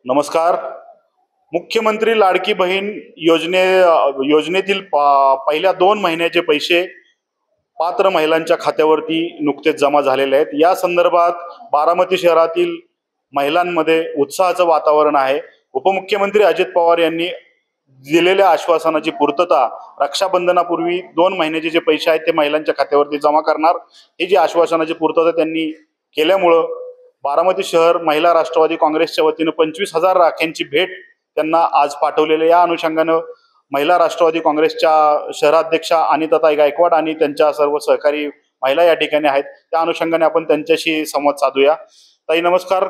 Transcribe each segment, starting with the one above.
नमस्कार. मुख्यमंत्री लाडकी बहीण योजनेतील पहिल्या 2 महिन्याचे पैसे पात्र महिलांच्या खात्यावरती नुकतेच जमा झालेले आहेत. या संदर्भात बारामती शहरातील महिलांमध्ये उत्साहाचं वातावरण आहे. उपमुख्यमंत्री अजित पवार यांनी दिलेल्या आश्वासनाची पूर्तता रक्षाबंधनापूर्वी 2 महिन्याचे जे पैसे आहेत ते महिलांच्या खात्यावरती जमा करणार, ही जी आश्वासनाची पूर्तता त्यांनी केल्यामुळं बारामती शहर महिला राष्ट्रवादी काँग्रेसच्या वतीनं 25,000 राख्यांची भेट त्यांना आज पाठवलेली. या अनुषंगानं महिला राष्ट्रवादी काँग्रेसच्या शहराध्यक्षा अनिताताई गायकवाड आणि त्यांच्या सर्व सहकारी महिला या ठिकाणी आहेत. त्या अनुषंगाने आपण त्यांच्याशी संवाद साधूया. ताई नमस्कार.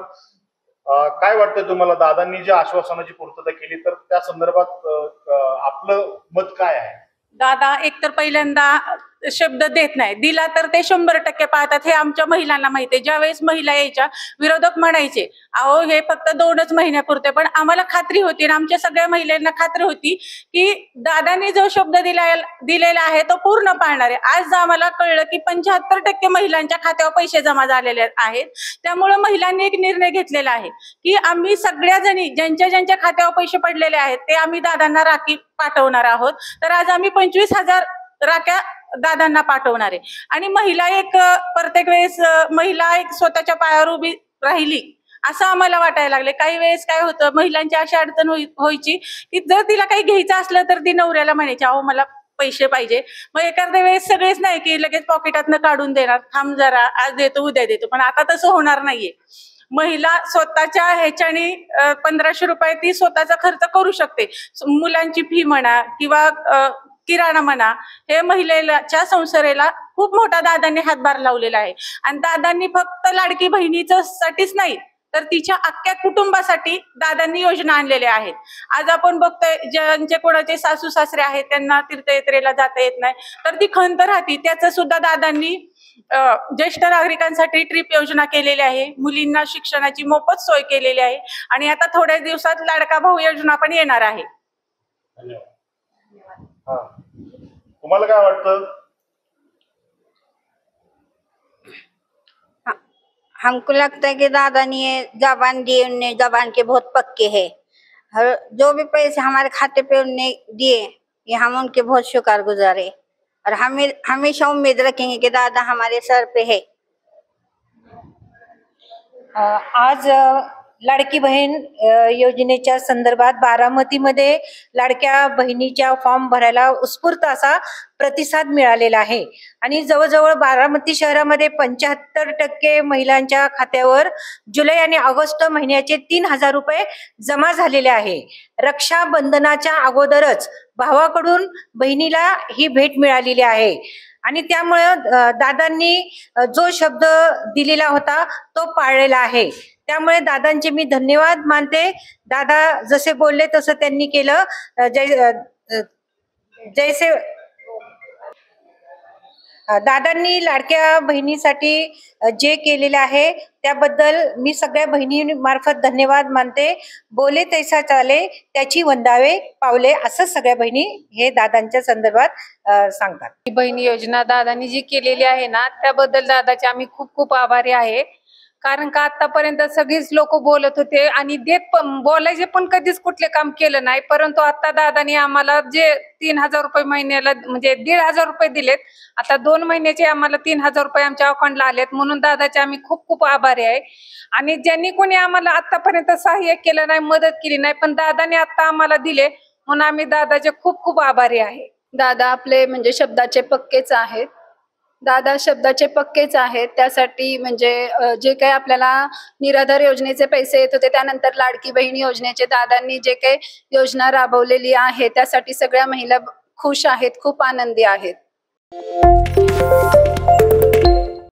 काय वाटतं तुम्हाला, दादांनी जी आश्वासनाची पूर्तता केली तर त्या संदर्भात आपलं मत काय आहे? दादा एकतर पहिल्यांदा शब्द देत नाही, दिला तर ते 100% पाळतात हे आमच्या महिलांना माहिती आहे. ज्यावेळेस महिला यायच्या, विरोधक म्हणायचे अहो हे फक्त 2च महिन्यापुरते, पण आम्हाला खात्री होती आणि आमच्या सगळ्या महिलांना खात्री होती की दादांनी जो शब्द दिलेला आहे तो पूर्ण पाळणार आहे. आज आम्हाला कळलं की 75% महिलांच्या खात्यावर पैसे जमा झालेले आहेत. त्यामुळे महिलांनी एक निर्णय घेतलेला आहे की आम्ही सगळ्या जणी ज्यांच्या खात्यावर पैसे पडलेले आहेत ते आम्ही दादांना राखी पाठवणार आहोत. तर आज आम्ही 25,000 राख्या दादांना पाठवणार आहे. आणि महिला एक प्रत्येक वेळेस महिला एक स्वतःच्या पायावर उभी राहिली असं आम्हाला वाटायला लागले. काही वेळेस काय होतं, महिलांची अशी अडचण व्हायची की जर तिला काही घ्यायचं असलं तर ती नवऱ्याला म्हणायची अहो मला पैसे पाहिजे. मग एखाद्या वेळेस सगळेच नाही की लगेच पॉकेटातनं काढून देणार, थांब जरा आज देतो उद्या देतो, पण आता तसं होणार नाहीये. महिला स्वतःच्या ह्याच्याने 1500 रुपये ती स्वतःचा खर्च करू शकते. मुलांची फी म्हणा किंवा किराणा म्हणा, हे महिलेच्या संसाराला खूप मोठा दादांनी हातभार लावलेला आहे. आणि दादांनी फक्त लाडकी बहिणीचं साठीच नाही तर तिच्या अख्ख्या कुटुंबासाठी दादांनी योजना आणलेल्या आहेत. आज आपण बघतोय ज्यांचे कोणाचे सासू सासरे आहेत त्यांना तीर्थयात्रेला जाता येत नाही तर ती खंत राहते, त्याचं सुद्धा दादांनी ज्येष्ठ नागरिकांसाठी ट्रिप योजना केलेली आहे. मुलींना शिक्षणाची मोफत सोय केलेली आहे आणि आता थोड्या दिवसात लाडका भाऊ योजना पण येणार आहे. तुम्हाला काय वाटतं? हमको लगता है कि दादा ने ये जबान दी, उनने जबान के बहुत पक्के है. जो भी पैसे हमारे खाते पे उनने दिए ये हम उनके बहुत शुक्रगुजार है और हमें हमेशा उम्मीद रखेंगे कि दादा हमारे सर पे है. आज लाडकी बहीण योजनेच्या संदर्भात बारामतीमध्ये लाडक्या बहिणीच्या फॉर्म भरायला उत्स्फूर्त असा प्रतिसाद मिळालेला आहे आणि जवळजवळ बारामती शहरामध्ये 75% महिलांच्या खात्यावर जुलै आणि ऑगस्ट महिन्याचे 3,000 रुपये जमा झालेले आहे. रक्षाबंधनाच्या अगोदरच भावाकडून बहिणीला ही भेट मिळालेली आहे आणि त्यामुळे दादांनी जो शब्द दिलेला होता तो पाळलेला आहे. त्यामुळे दादांचे मी धन्यवाद मानते. दादा जसे बोलले तसं त्यांनी केलं. जैसे दादांनी लाडक्या बहिणीसाठी जे केलेले आहे त्याबद्दल मी सगळ्या बहिणीमार्फत धन्यवाद मानते. बोले तैसा चाले त्याची वंदावे पावले असं सगळ्या बहिणी हे दादांच्या संदर्भात सांगतात. बहिणी योजना दादांनी जी केलेली आहे ना त्याबद्दल दादाचे आम्ही खूप खूप आभारी आहे. कारण का आतापर्यंत सगळीच लोक बोलत होते आणि बोलायचे पण कधीच कुठले काम केलं नाही, परंतु आता दादानी आम्हाला जे 3,000 रुपये महिन्याला म्हणजे 1,500 रुपये दिलेत. आता 2 महिन्याचे आम्हाला 3,000 रुपये आमच्या अकाउंटला आलेत, म्हणून दादाचे आम्ही खूप खूप आभारी आहे. आणि ज्यांनी कोणी आम्हाला आतापर्यंत सहाय्य केलं नाही, मदत केली नाही, पण दादाने आता आम्हाला दिले म्हणून आम्ही दादाचे खूप खूप आभारी आहे. दादा आपले म्हणजे शब्दाचे पक्केच आहेत. दादा शब्दाचे पक्केच आहेत. त्यासाठी म्हणजे जे काही आपल्याला निराधार योजनेचे पैसे येत होते, त्यानंतर लाडकी बहीण योजनेचे दादांनी जे काही योजना राबवलेली आहे त्यासाठी सगळ्या महिला खुश आहेत, खूप आनंदी आहेत.